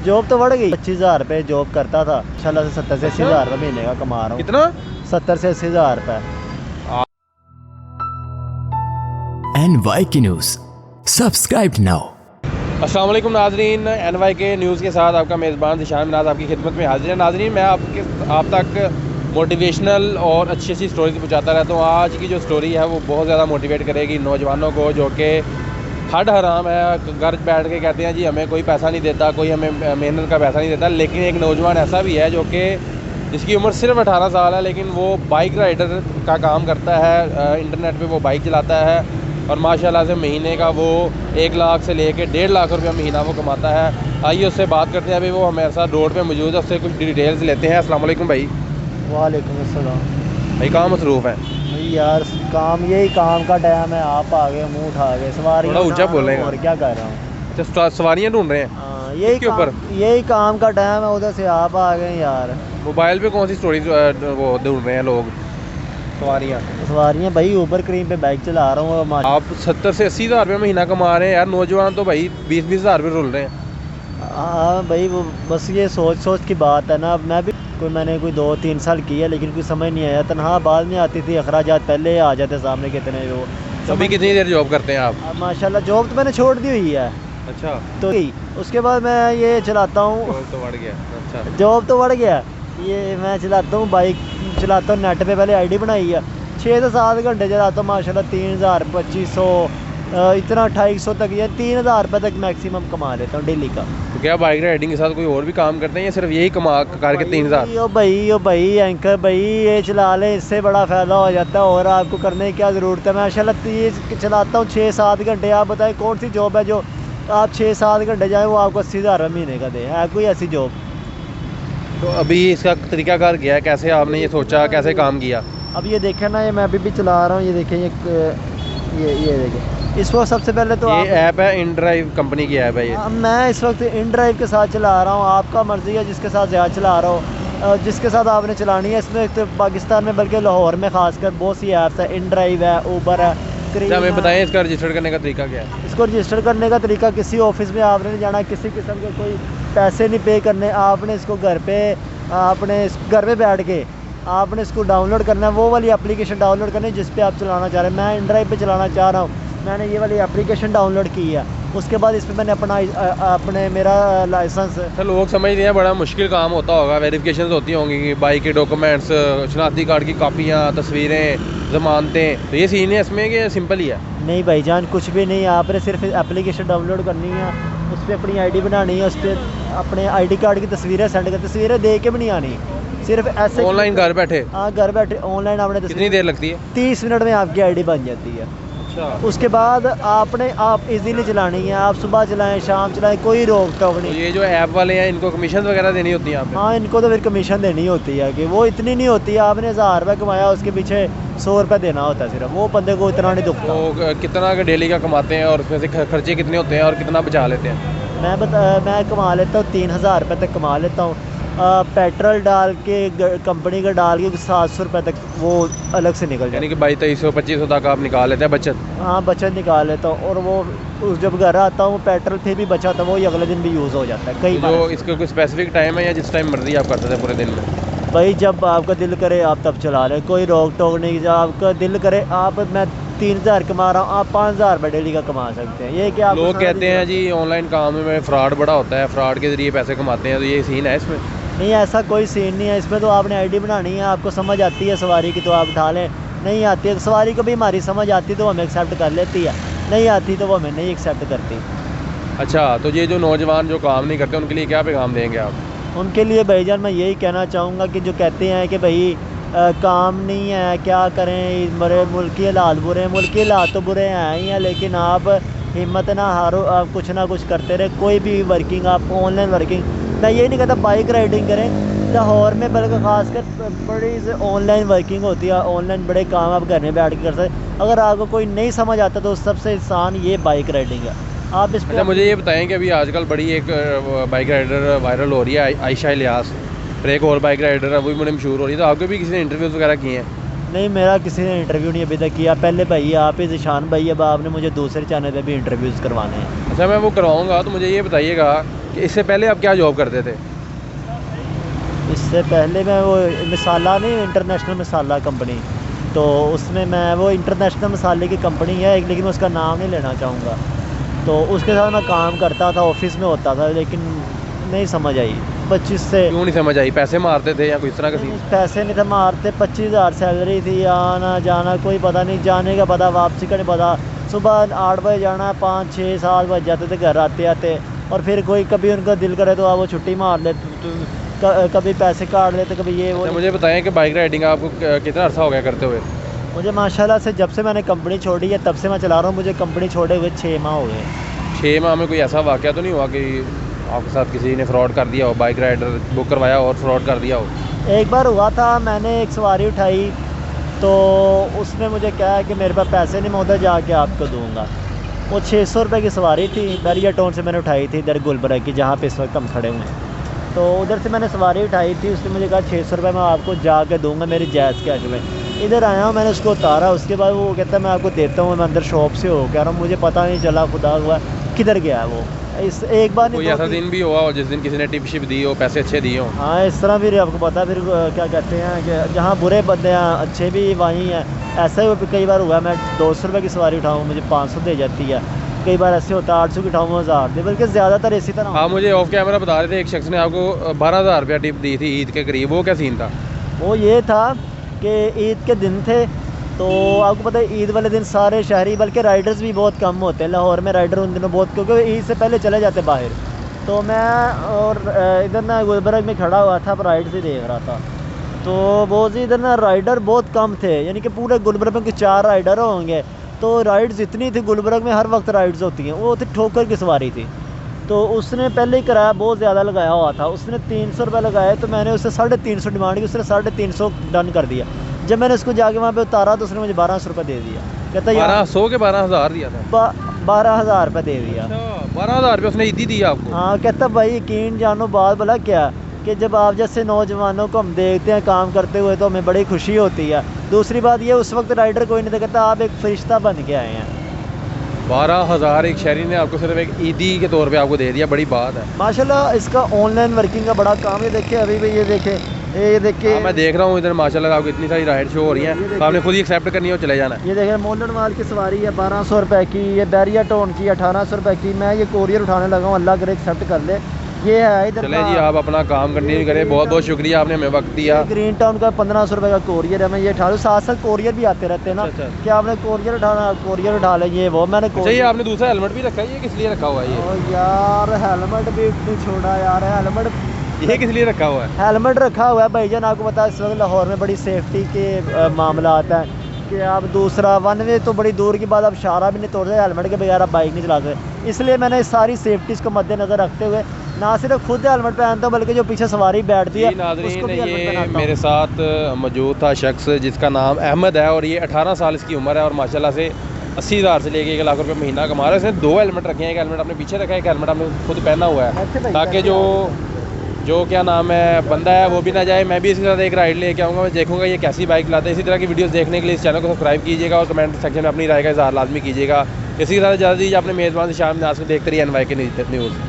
Job तो बढ़ गई, 25,000 रुपये जॉब करता था, इंशाल्लाह से 70 से 80,000 रुपये महीने का कमा रहा हूँ। कितना? 70 से 80,000 रुपये। NYK News, subscribe now। अस्सलाम वालेकुम नाजरीन, NYK न्यूज़ के साथ आपका मेज़बान ज़िशान मिनाज आपकी खिदमत में हाजिर है। नाजरीन, मैं आप तक मोटिवेशनल और अच्छी अच्छी स्टोरीज पहुँचाता रहता हूँ। आज की जो स्टोरी है वो बहुत ज़्यादा मोटिवेट करेगी नौजवानों को जो कि हड हराम है, घर बैठ के कहते हैं जी हमें कोई पैसा नहीं देता, कोई हमें मेहनत का पैसा नहीं देता। लेकिन एक नौजवान ऐसा भी है जो कि जिसकी उम्र सिर्फ 18 साल है, लेकिन वो बाइक राइडर का काम करता है, इंटरनेट पे वो बाइक चलाता है और माशाल्लाह से महीने का वो 1 लाख से लेके 1.5 लाख रुपया महीना वो कमाता है। आइए उससे बात करते हैं। अभी वो हमारे साथ रोड पे मौजूद है, उससे कुछ डिटेल्स लेते हैं। अस्सलाम वालेकुम भाई। वालेकुम अस्सलाम। भाई कहाँ मसरूफ़ है? भाई यार काम, यही काम का टाइम है, आप आ गए, मुँह उठा गए, सवारी थोड़ा ऊंचा बोलेगा। और क्या कर रहा हूँ। अच्छा, सवारियाँ ढूंढ रहे हैं? हाँ, यही काम का टाइम है, उधर से आप आ गए यार। मोबाइल पे कौन सी स्टोरी वो ढूंढ रहे हैं लोग? सवारियाँ भाई, ऊबर क्रीम पे बाइक चला रहा हूँ। आप 70 से 80,000 रुपये महीना कमा रहे हैं यार। नौजवान तो भाई 20-20 हज़ार रुपये रुल रहे हैं। हाँ भाई, वो बस ये सोच की बात है ना। मैं भी मैंने कोई 2-3 साल किया, लेकिन कोई समझ नहीं आया। तनख्वाह बाद में आती थी, अखराजात पहले आ जाते सामने कितने। वो अभी कितनी देर जॉब करते हैं आप? माशाल्लाह जॉब तो मैंने छोड़ दी हुई है। अच्छा, तो उसके बाद मैं ये चलाता हूँ। जॉब तो बढ़ गया। अच्छा, जॉब तो बढ़ गया, ये मैं चलाता हूँ, बाइक चलाता हूँ। नेट पे पहले आईडी बनाई है, 6 से 7 घंटे चलाता हूँ माशाल्लाह। 3,000, 2,500, इतना 2,500 तक, या 3,000 रुपये तक मैक्सिमम कमा लेता हूँ डेली का। तो क्या बाइक राइडिंग के साथ कोई और भी काम करते हैं या सिर्फ यही कमा करके 3,000? ओ भाई एंकर भाई, ये चला ले, इससे बड़ा फ़ायदा हो जाता है। और आपको करने की क्या ज़रूरत है। माशाल्लाह ये चलाता हूँ 6-7 घंटे। आप बताएं कौन सी जॉब है जो आप 6-7 घंटे जाए वो आपको 80,000 महीने का दे? है कोई ऐसी जॉब? तो अभी इसका तरीकाकार क्या है? कैसे आपने ये सोचा, कैसे काम किया? अब ये देखें ना, ये मैं अभी भी चला रहा हूँ। ये देखें, ये देखें। इस वक्त सबसे पहले तो ये ऐप है, InDrive कंपनी की ऐप है ये। मैं इस वक्त InDrive के साथ चला रहा हूँ। आपका मर्ज़ी है जिसके साथ ज़्यादा चला रहा हो, जिसके साथ आपने चलानी है। इसमें तो पाकिस्तान में बल्कि लाहौर में ख़ासकर बहुत सी ऐप्स है। InDrive है, ऊबर है, क्रीम। हमें बताएं इसका रजिस्टर करने का तरीका क्या है? इसको रजिस्टर करने का तरीका, किसी ऑफिस में आपने नहीं जाना, किसी किस्म के कोई पैसे नहीं पे करने। आपने इसको घर पे बैठ के आपने इसको डाउनलोड करना है। वो वाली एप्लीकेशन डाउनलोड करनी है जिस पे आप चलाना चाह रहे हैं। मैं InDrive पे चलाना चाह रहा हूँ, मैंने ये वाली एप्लीकेशन डाउनलोड की है। उसके बाद इस पर मैंने अपने मेरा लाइसेंस। तो लोग समझ रहे हैं बड़ा मुश्किल काम होता होगा, वेरिफिकेशन होती होंगी कि बाइक के डॉक्यूमेंट्स, शनाख्ती कार्ड की कापियाँ, तस्वीरें, ज़मानतें। तो ये सीन है इसमें कि सिंपल ही है? नहीं भाईजान, कुछ भी नहीं। आपने सिर्फ एप्लीकेशन डाउनलोड करनी है, उस पर अपनी आईडी बनानी है, उस पर अपने आईडी कार्ड की तस्वीरें सेंड कर, तस्वीरें दे के भी नहीं आनी, सिर्फ ऐसे ऑनलाइन घर बैठे। हाँ, घर बैठे ऑनलाइन आपने कितनी देर लगती है? 30 मिनट में आपकी आईडी बन जाती है। अच्छा, उसके बाद आप इजीली चलानी है। आप सुबह चलाएं, शाम चलाएं, कोई रोक टोक तो नहीं। ये जो ऐप वाले हैं इनको कमीशन वगैरह देनी होती है आप? हाँ, इनको तो फिर कमीशन देनी होती है कि वो इतनी नहीं होती है। आपने 1,000 रुपये कमाया, उसके पीछे 100 रुपये देना होता है सिर्फ। वो बंदे को इतना नहीं दुखता। तो कितना का डेली का कमाते हैं और उसमें से खर्चे कितने होते हैं और कितना बचा लेते हैं? मैं कमा लेता हूँ 3,000 रुपये तक कमा लेता हूँ। पेट्रोल डाल के, कंपनी का डाल के 700 रुपये तक वो अलग से निकल जाए। यानी कि 2200-2500 तक आप निकाल लेते हैं बचत? हाँ, बचत निकाल लेता हूँ। और वो जब घर आता हूँ पेट्रोल फिर भी बचा था, वो अगले दिन भी यूज़ हो जाता है कई बार। जो इसका कोई स्पेसिफिक टाइम है या जिस टाइम मर्जी आप करते थे पूरे दिन में? भाई जब आपका दिल करे आप तब चला लें, कोई रोक टोक नहीं। जब आपका दिल करे मैं 3,000 कमा रहा हूँ, आप 5,000 रुपये डेली का कमा सकते हैं। ये क्या लोग कहते हैं जी ऑनलाइन काम में फ्रॉड बड़ा होता है, फ्रॉड के जरिए पैसे कमाते हैं, तो ये सीन है इसमें? नहीं, ऐसा कोई सीन नहीं है इसमें। तो आपने आईडी बनानी है, आपको समझ आती है सवारी की तो आप उठा लें, नहीं आती है तो सवारी को भी हमारी समझ आती तो हमें एक्सेप्ट कर लेती है, नहीं आती तो वो हमें नहीं एक्सेप्ट करती। अच्छा, तो ये जो नौजवान जो काम नहीं करते उनके लिए क्या पैगाम देंगे आप? उनके लिए भाईजान मैं यही कहना चाहूँगा कि जो कहते हैं कि भाई काम नहीं है, क्या करें, मेरे मुल्क के हालात बुरे हैं। मुल्क के हालात तो बुरे हैं ही हैं, लेकिन आप हिम्मत ना हारो, आप कुछ ना कुछ करते रहे। कोई भी वर्किंग, आप ऑनलाइन वर्किंग, मैं ये नहीं कहता बाइक राइडिंग करें। लाहौर में बल्कि खासकर बड़ी ऑनलाइन वर्किंग होती है, ऑनलाइन बड़े काम आप घर में बैठ के कर सकते। अगर आपको कोई नहीं समझ आता तो सबसे आसान ये बाइक राइडिंग है। आप इस अच्छा, मुझे ये बताएं कि अभी आजकल बड़ी एक बाइक राइडर वायरल हो रही है, आयशा इलियास। फिर एक और बाइक राइडर है, वो भी बड़े मशहूर हो रही है। तो आपके भी किसी ने इंटरव्यूज़ वगैरह किए हैं? नहीं, मेरा किसी ने इंटरव्यू नहीं अभी तक किया। पहले भाई आप ही ज़िशान भाई, अब आपने मुझे दूसरे चैनल पे भी इंटरव्यूज़ करवाने हैं। अच्छा, मैं वो करवाऊँगा। तो मुझे ये बताइएगा कि इससे पहले आप क्या जॉब करते थे? इससे पहले मैं वो मसाला नहीं, इंटरनेशनल मसाला कंपनी, तो उसमें मैं वो इंटरनेशनल मसाले की कंपनी है एक, लेकिन मैं उसका नाम नहीं लेना चाहूँगा। तो उसके साथ मैं काम करता था, ऑफिस में होता था, लेकिन नहीं समझ आई 25 से। क्यों नहीं समझ आई? पैसे मारते थे या कोई इस तरह का सीन? पैसे नहीं थे मारते, 25,000 सैलरी थी, आना जाना कोई पता नहीं, जाने का पता, वापसी का नहीं पता। सुबह 8 बजे जाना, 5 6 7 बज जाते थे घर आते आते, और फिर कोई कभी उनका दिल करे तो वो छुट्टी मार लेते, कभी पैसे काट लेते, कभी ये वो। अच्छा, मुझे बताएं कि बाइक राइडिंग आपको कितना अर्सा हो गया करते हुए? मुझे माशाल्लाह से जब से मैंने कंपनी छोड़ी है तब से मैं चला रहा हूँ, मुझे कंपनी छोड़े हुए 6 माह हो गए। 6 माह में कोई ऐसा वाक़या तो नहीं हुआ कि आपके साथ किसी ने फ्रॉड कर दिया हो, बाइक राइडर बुक करवाया और फ्रॉड कर दिया हो? एक बार हुआ था, मैंने एक सवारी उठाई तो उसने मुझे कहा कि मेरे पास पैसे नहीं, मैं उधर जाके आपको दूंगा। वो 600 रुपये की सवारी थी, बैरिया टाउन से मैंने उठाई थी, इधर गुलबर्ग की, जहाँ पे इस वक्त हम खड़े हुए हैं। तो उधर से मैंने सवारी उठाई थी, उसने मुझे कहा 600 रुपये मैं आपको जाके दूंगा मेरी जायज़ कैश में। इधर आया हूँ, मैंने उसको उतारा, उसके बाद वो कहता है मैं आपको देता हूँ, मैं अंदर शॉप से हो कह रहा हूँ, मुझे पता नहीं चला, खुदा हुआ किधर गया वो। इस एक बार कोई नहीं, ऐसा दिन भी हुआ हो जिस दिन किसी ने टिप शिप दी हो, पैसे अच्छे दिए हों? हाँ इस तरह भी आपको पता, फिर क्या कहते हैं कि जहाँ बुरे बंदे हैं अच्छे भी वहीं हैं। ऐसा ही कई बार हुआ, मैं 200 रुपये की सवारी उठाऊँ मुझे 500 दे जाती है, कई बार ऐसे होता है 800 की उठाऊँ 1000 दे, बल्कि ज़्यादातर इसी तरह। हाँ, मुझे ऑफ कैमरा बता रहे थे एक शख्स ने आपको 12,000 रुपया टिप दी थी ईद के करीब, वो क्या सीन था? वो ये था कि ईद के दिन थे, तो आपको पता है ईद वाले दिन सारे शहरी, बल्कि राइडर्स भी बहुत कम होते हैं लाहौर में, राइडर उन दिनों बहुत, क्योंकि ईद से पहले चले जाते बाहर। तो मैं और इधर ना गुलबर्ग में खड़ा हुआ था, राइड से देख रहा था, तो वो जी इधर ना राइडर बहुत कम थे, यानी कि पूरे गुलबर्ग में 4 राइडर होंगे। तो राइड्स इतनी थी गुलबर्ग में, हर वक्त राइड्स होती हैं, वो थी ठोकर की सवारी थी। तो उसने पहले ही किराया बहुत ज़्यादा लगाया हुआ था, उसने 300 रुपये लगाए, तो मैंने उससे 350 डिमांड की, उसने 350 डन कर दिया। जब मैंने उसको जाके वहाँ पे उतारा तो उसने मुझे 1200 रुपये दे दिया, कहता 1200 के 12,000 दिया था? 12,000 रुपये दे दिया। 12,000 रुपये उसने ईदी दिया आपको? हाँ, कहता भाई यकीन जानो बात बोला क्या, कि जब आप जैसे नौजवानों को हम देखते हैं काम करते हुए तो हमें बड़ी खुशी होती है। दूसरी बात ये, उस वक्त राइडर कोई नहीं था, कहता आप एक फरिश्ता बन के आए हैं। 12,000 एक शहरी ने आपको सिर्फ एक ईदी के तौर पे आपको दे दिया, बड़ी बात है माशाल्लाह। इसका ऑनलाइन वर्किंग का बड़ा काम है, देखिए अभी भी ये देखे, ये देखिए। हाँ, मैं देख रहा हूँ इधर माशाल्लाह आपको इतनी सारी राइड शो हो रही हैं, तो आपने खुद ही एक्सेप्ट करनी है और चले जाना है। ये देखें मोलन माल की सवारी है 1200 रुपये की, ये बैरिया टाउन की 1800 रुपये की। मैं ये कोरियर उठाने लगा हूँ, अल्लाह करे एक्सेप्ट कर ले। ये है इधर चले जी, आप अपना काम कंटिन्यू करें। बहुत बहुत शुक्रिया, आपने हमें वक्त दिया। ग्रीन टाउन का 1500 रुपये का कोरियर है, मैं ये उठा लूँ। साथ साथ कोरियर भी आते रहते हैं ना, अच्छा। क्या आपने कोरियर उठाना, कोरियर उठा लें, ये वो मैंने अच्छा, ये आपने दूसरा हेलमेट भी रखा है, ये किस लिए रखा हुआ है? ओ यार हेलमेट भी नहीं छोड़ा यार, हेलमेट ये किस लिए रखा हुआ है? हेलमेट रखा हुआ है भाईजान, आपको पता है इस वक्त लाहौर में बड़ी सेफ्टी के मामला आता है कि आप दूसरा 1 वे तो बड़ी दूर की बात, आप इशारा भी नहीं तोड़ सकते, हेलमेट के बगैर आप बाइक नहीं चला सकते। इसलिए मैंने सारी सेफ्टीज़ को मद्देनज़र रखते हुए ना सिर्फ खुद हेलमेट पहनता हूँ, बल्कि जो पीछे सवारी बैठती है उसको भी हेलमेट ये पहनाता हूँ। मेरे साथ मौजूद था शख्स जिसका नाम अहमद है, और ये 18 साल इसकी उम्र है, और माशाल्लाह से 80,000 से लेके 1 लाख रुपये महीना कमा रहा है। इसने 2 हेलमेट रखे हैं, एक हेलमेट अपने पीछे रखा है, एक हेलमेट आपने खुद पहना हुआ है, ताकि जो क्या नाम है बंदा है वो भी ना जाए। मैं भी इसके साथ एक राइड लेके आऊँगा, मैं देखूँगा ये कैसी बाइक लाता है। इसी तरह की वीडियोस देखने के लिए इस चैनल को सब्सक्राइब कीजिएगा और कमेंट सेक्शन में अपनी राय का इज़हार लाजमी कीजिएगा। इसी के साथ इजाज़त दीजिए, अपने मेज़बान शाम नाज़ को देखते रहिए NYK न्यूज़।